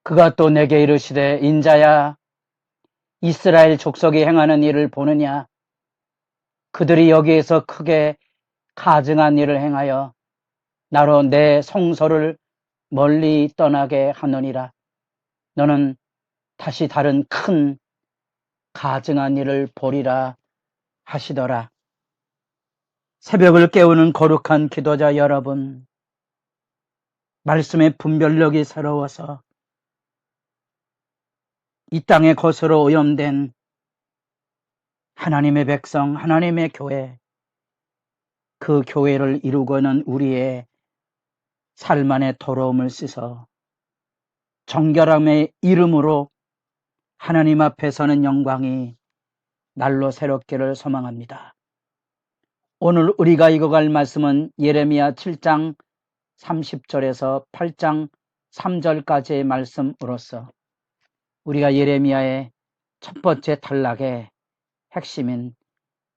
그가 또 내게 이르시되 인자야 이스라엘 족속이 행하는 일을 보느냐. 그들이 여기에서 크게 가증한 일을 행하여 나로 내 성소를 멀리 떠나게 하느니라. 너는 다시 다른 큰 가증한 일을 보리라 하시더라. 새벽을 깨우는 거룩한 기도자 여러분, 말씀의 분별력이 새로워서 이 땅에 거스로 오염된 하나님의 백성, 하나님의 교회, 그 교회를 이루고는 우리의 삶 안의 더러움을 씻어 정결함의 이름으로 하나님 앞에 서는 영광이 날로 새롭기를 소망합니다. 오늘 우리가 읽어갈 말씀은 예레미야 7장 30절에서 8장 3절까지의 말씀으로서 우리가 예레미야의 첫 번째 단락의 핵심인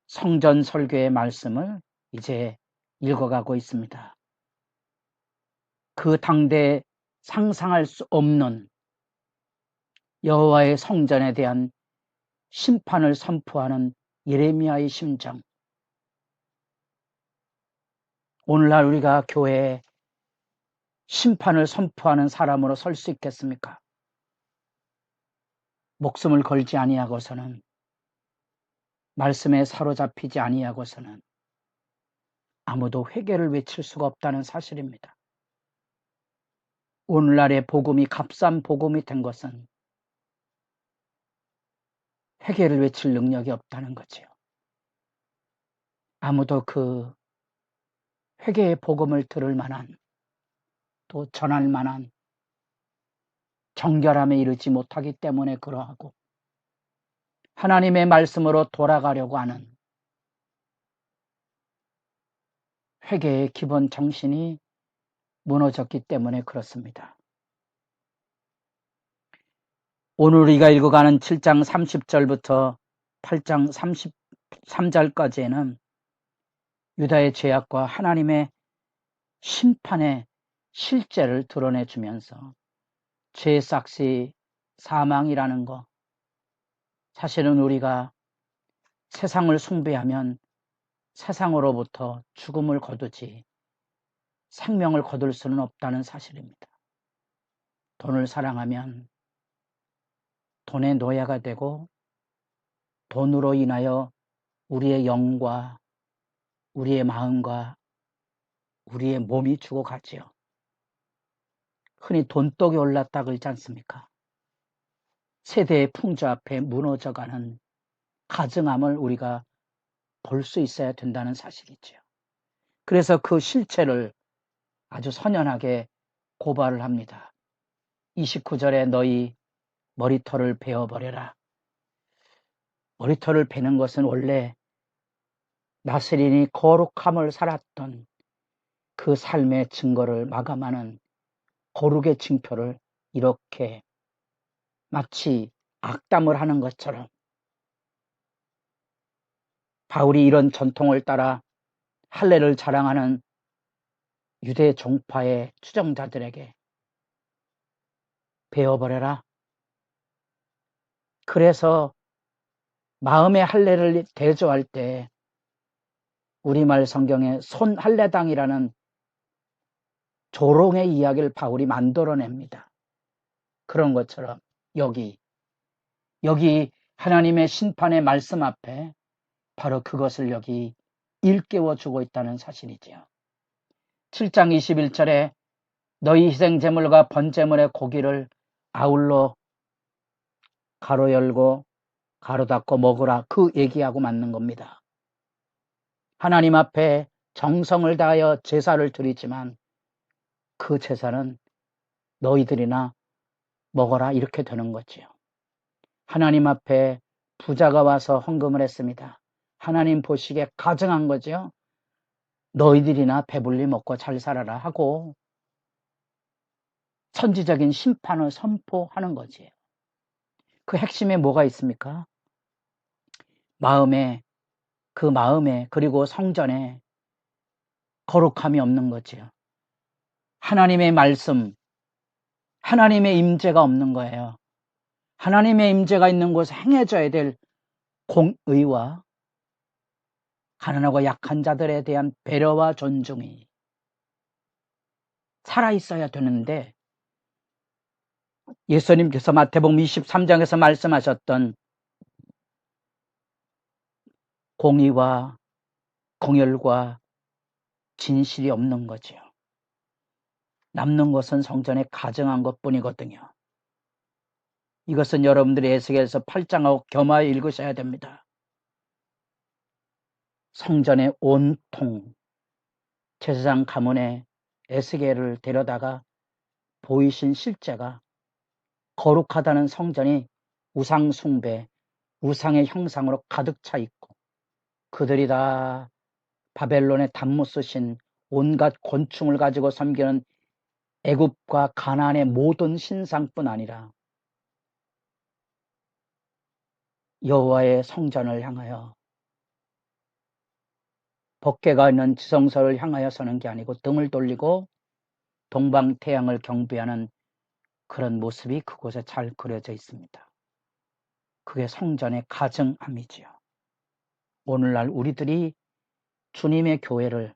성전 설교의 말씀을 이제 읽어가고 있습니다. 그 당대에 상상할 수 없는 여호와의 성전에 대한 심판을 선포하는 예레미야의 심정. 오늘날 우리가 교회에 심판을 선포하는 사람으로 설 수 있겠습니까? 목숨을 걸지 아니하고서는, 말씀에 사로잡히지 아니하고서는 아무도 회개를 외칠 수가 없다는 사실입니다. 오늘날의 복음이 값싼 복음이 된 것은 회개를 외칠 능력이 없다는 거지요. 아무도 그 회개의 복음을 들을 만한, 또 전할 만한 정결함에 이르지 못하기 때문에 그러하고, 하나님의 말씀으로 돌아가려고 하는 회개의 기본 정신이 무너졌기 때문에 그렇습니다. 오늘 우리가 읽어가는 7장 30절부터 8장 33절까지에는 유다의 죄악과 하나님의 심판의 실제를 드러내주면서 죄삭시 사망이라는 것, 사실은 우리가 세상을 숭배하면 세상으로부터 죽음을 거두지 생명을 거둘 수는 없다는 사실입니다. 돈을 사랑하면 돈의 노예가 되고 돈으로 인하여 우리의 영과 우리의 마음과 우리의 몸이 죽어가지요. 흔히 돈독이 올랐다 그러지 않습니까? 세대의 풍조 앞에 무너져가는 가증함을 우리가 볼 수 있어야 된다는 사실이죠. 그래서 그 실체를 아주 선연하게 고발을 합니다. 29절에 너희 머리털을 베어버려라. 머리털을 베는 것은 원래 나스린이 거룩함을 살았던 그 삶의 증거를 마감하는 거룩의 징표를 이렇게 마치 악담을 하는 것처럼 바울이 이런 전통을 따라 할례를 자랑하는 유대 종파의 추종자들에게 베어버려라. 그래서 마음의 할례를 대조할 때 우리말 성경에 손할례당이라는 조롱의 이야기를 바울이 만들어냅니다. 그런 것처럼 여기 하나님의 심판의 말씀 앞에 바로 그것을 여기 일깨워주고 있다는 사실이지요. 7장 21절에 너희 희생제물과 번제물의 고기를 아울러 가로 열고 가로 닫고 먹으라, 그 얘기하고 맞는 겁니다. 하나님 앞에 정성을 다하여 제사를 드리지만 그 제사는 너희들이나 먹어라, 이렇게 되는 거지요. 하나님 앞에 부자가 와서 헌금을 했습니다. 하나님 보시기에 가증한 거죠. 너희들이나 배불리 먹고 잘 살아라 하고 선지적인 심판을 선포하는 거지요. 그 핵심에 뭐가 있습니까? 그 마음에 그리고 성전에 거룩함이 없는 거지요. 하나님의 말씀, 하나님의 임재가 없는 거예요. 하나님의 임재가 있는 곳에 행해져야 될 공의와 가난하고 약한 자들에 대한 배려와 존중이 살아있어야 되는데, 예수님께서 마태복음 23장에서 말씀하셨던 공의와 공열과 진실이 없는 거지요. 남는 것은 성전에 가증한 것뿐이거든요. 이것은 여러분들이 에스겔서 8장하고 겸하여 읽으셔야 됩니다. 성전의 온통 제사장 가문에 에스겔을 데려다가 보이신 실제가 거룩하다는 성전이 우상 숭배, 우상의 형상으로 가득 차 있고, 그들이 다 바벨론의 단무 쓰신 온갖 곤충을 가지고 섬기는 애굽과 가나안의 모든 신상뿐 아니라 여호와의 성전을 향하여, 법궤가 있는 지성소를 향하여 서는 게 아니고 등을 돌리고 동방 태양을 경배하는 그런 모습이 그곳에 잘 그려져 있습니다. 그게 성전의 가증함이지요. 오늘날 우리들이 주님의 교회를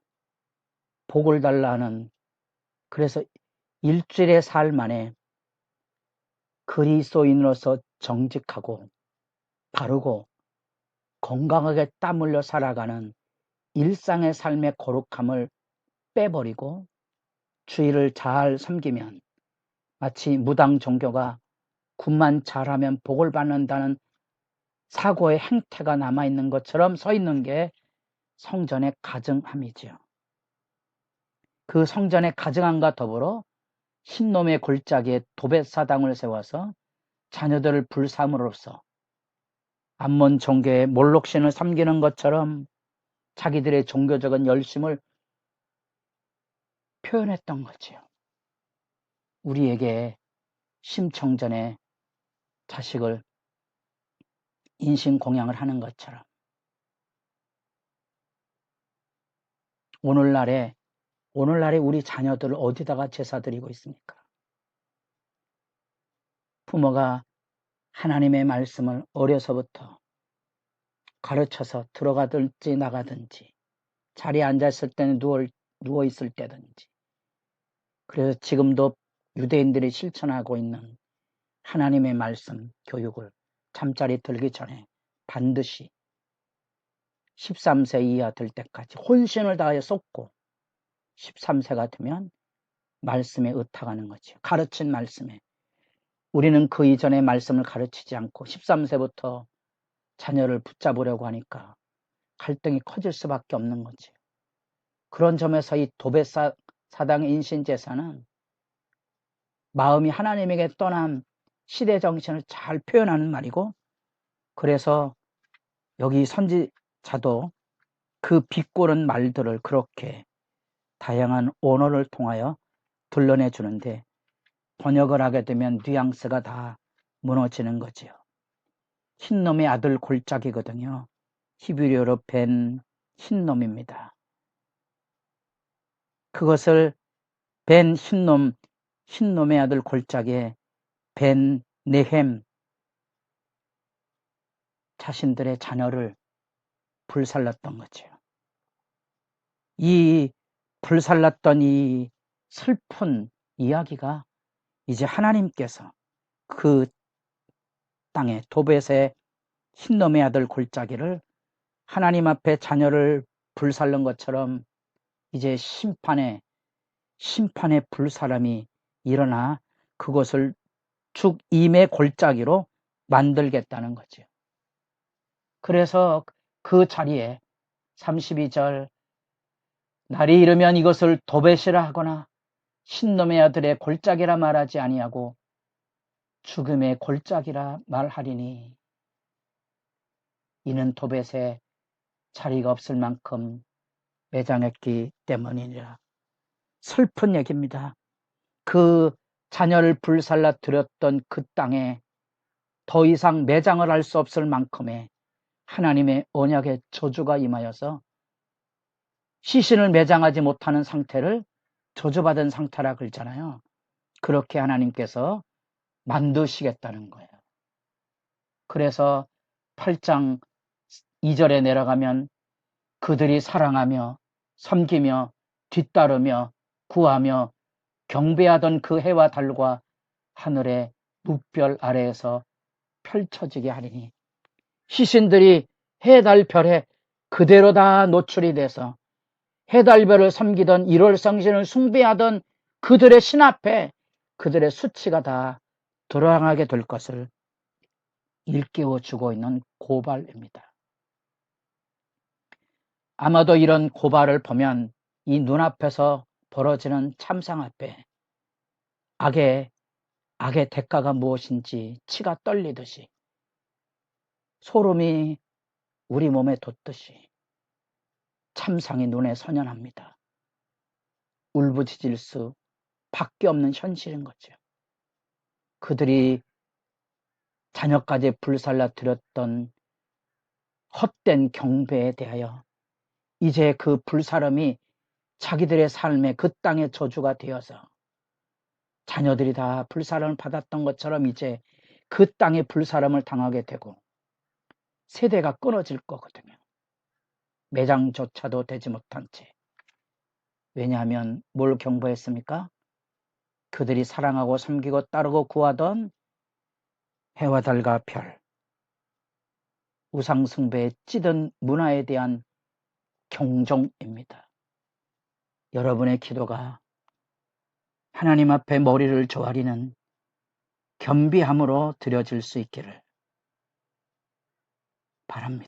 복을 달라 하는, 그래서 일주일의 삶 안에 그리스도인으로서 정직하고 바르고 건강하게 땀 흘려 살아가는 일상의 삶의 거룩함을 빼버리고 주의를 잘 섬기면 마치 무당 종교가 굿만 잘하면 복을 받는다는 사고의 행태가 남아있는 것처럼 서 있는 게 성전의 가증함이지요. 그 성전의 가증함과 더불어 흰놈의 골짜기에 도벳사당을 세워서 자녀들을 불삼으로써 암몬 종교의 몰록신을 섬기는 것처럼 자기들의 종교적인 열심을 표현했던 거지요. 우리에게 심청전에 자식을 인신공양을 하는 것처럼 오늘날에 우리 자녀들을 어디다가 제사 드리고 있습니까? 부모가 하나님의 말씀을 어려서부터 가르쳐서 들어가든지 나가든지, 자리에 앉았을 때는 누워있을 때든지, 그래서 지금도 유대인들이 실천하고 있는 하나님의 말씀 교육을 잠자리 들기 전에 반드시 13세 이하 될 때까지 혼신을 다해 쏟고 13세가 되면 말씀에 의탁하는 거죠. 가르친 말씀에. 우리는 그 이전의 말씀을 가르치지 않고 13세부터 자녀를 붙잡으려고 하니까 갈등이 커질 수밖에 없는 거지. 그런 점에서 이 도벳사당의 인신제사는 마음이 하나님에게 떠난 시대 정신을 잘 표현하는 말이고, 그래서 여기 선지자도 그 비꼬는 말들을 그렇게 다양한 언어를 통하여 드러내 주는데, 번역을 하게 되면 뉘앙스가 다 무너지는 거지요. 흰놈의 아들 골짜기거든요. 히브리어로 벤 흰놈입니다. 그것을 벤 흰놈의 아들 골짜기에 벤 네헴, 자신들의 자녀를 불살랐던 거죠. 이 불살랐던 이 슬픈 이야기가 이제 하나님께서 그 땅에 도벳의 흰놈의 아들 골짜기를 하나님 앞에 자녀를 불살른 것처럼 이제 심판의 불사람이 일어나 그것을 죽임의 골짜기로 만들겠다는 거죠. 그래서 그 자리에 32절, 날이 이르면 이것을 도벳이라 하거나 흰놈의 아들의 골짜기라 말하지 아니하고 죽음의 골짜기라 말하리니, 이는 도벳에 자리가 없을 만큼 매장했기 때문이니라. 슬픈 얘기입니다. 그 자녀를 불살라 들였던 그 땅에 더 이상 매장을 할 수 없을 만큼의 하나님의 언약의 저주가 임하여서 시신을 매장하지 못하는 상태를 저주받은 상태라 그러잖아요. 그렇게 하나님께서 만드시겠다는 거예요. 그래서 8장 2절에 내려가면 그들이 사랑하며 섬기며 뒤따르며 구하며 경배하던 그 해와 달과 하늘의 묵별 아래에서 펼쳐지게 하리니, 시신들이 해, 달, 별에 그대로 다 노출이 돼서 해, 달, 별을 섬기던 1월 성신을 숭배하던 그들의 신 앞에 그들의 수치가 다 드러나게 될 것을 일깨워주고 있는 고발입니다. 아마도 이런 고발을 보면 이 눈앞에서 벌어지는 참상 앞에 악의 대가가 무엇인지 치가 떨리듯이, 소름이 우리 몸에 돋듯이 참상이 눈에 선연합니다. 울부짖을 수 밖에 없는 현실인 거죠. 그들이 자녀까지 불살라 드렸던 헛된 경배에 대하여 이제 그 불사름이 자기들의 삶의 그 땅의 저주가 되어서 자녀들이 다 불사름을 받았던 것처럼 이제 그 땅에 불사름을 당하게 되고 세대가 끊어질 거거든요. 매장조차도 되지 못한 채. 왜냐하면 뭘 경배했습니까? 그들이 사랑하고 섬기고 따르고 구하던 해와 달과 별, 우상숭배에 찌든 문화에 대한 경종입니다. 여러분의 기도가 하나님 앞에 머리를 조아리는 겸비함으로 드려질 수 있기를 바랍니다.